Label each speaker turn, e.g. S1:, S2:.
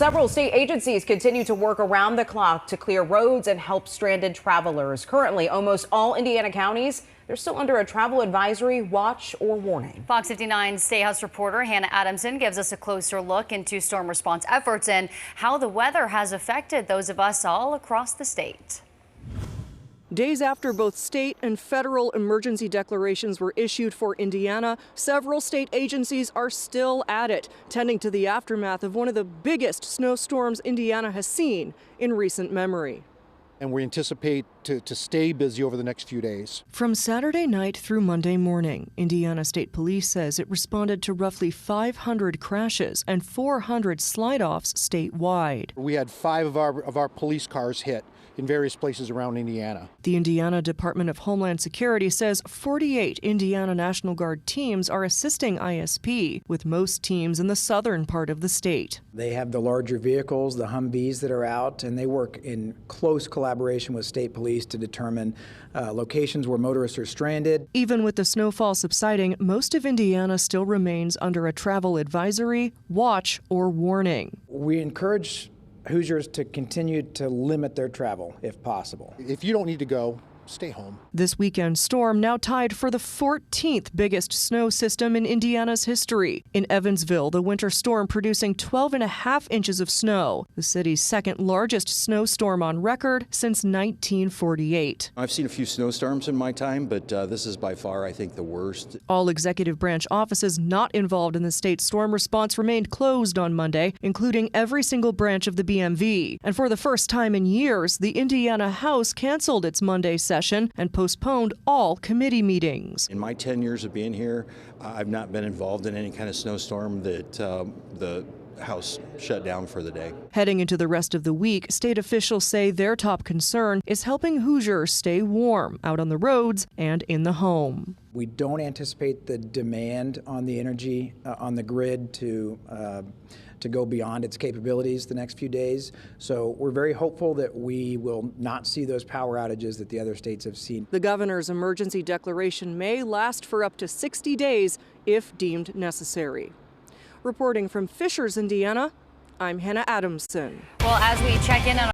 S1: Several state agencies continue to work around the clock to clear roads and help stranded travelers. Currently, almost all Indiana counties, they're still under a travel advisory, watch, or warning.
S2: Fox 59 State House reporter Hannah Adamson gives us a closer look into storm response efforts and how the weather has affected those of us all across the state.
S3: Days after both state and federal emergency declarations were issued for Indiana, several state agencies are still at it, tending to the aftermath of one of the biggest snowstorms Indiana has seen in recent memory.
S4: And we anticipate to stay busy over the next few days.
S3: From Saturday night through Monday morning, Indiana State Police says it responded to roughly 500 crashes and 400 slide-offs statewide.
S4: We had 5 of our police cars hit in various places around Indiana.
S3: The Indiana Department of Homeland Security says 48 Indiana National Guard teams are assisting ISP, with most teams in the southern part of the state.
S5: They have the larger vehicles, the Humvees that are out, and they work in close collaboration with state police to determine locations where motorists are stranded.
S3: Even with the snowfall subsiding, most of Indiana still remains under a travel advisory, watch, or warning.
S5: We encourage Hoosiers to continue to limit their travel if possible.
S4: If you don't need to go, stay home.
S3: This weekend storm now tied for the 14th biggest snow system in Indiana's history. In Evansville, the winter storm producing 12.5 inches of snow, the city's second largest snowstorm on record since 1948.
S6: I've seen a few snowstorms in my time, but this is by far, I think, the worst.
S3: All executive branch offices not involved in the state's storm response remained closed on Monday, including every single branch of the BMV. And for the first time in years, the Indiana House canceled its Monday session and postponed all committee meetings.
S6: In my 10 years of being here, I've not been involved in any kind of snowstorm that the House shut down for the day.
S3: Heading into the rest of the week, state officials say their top concern is helping Hoosiers stay warm out on the roads and in the home.
S5: We don't anticipate the demand on the energy on the grid to go beyond its capabilities the next few days. So we're very hopeful that we will not see those power outages that the other states have seen.
S3: The governor's emergency declaration may last for up to 60 days if deemed necessary. Reporting from Fishers, Indiana, I'm Hannah Adamson.
S2: Well, as we check in on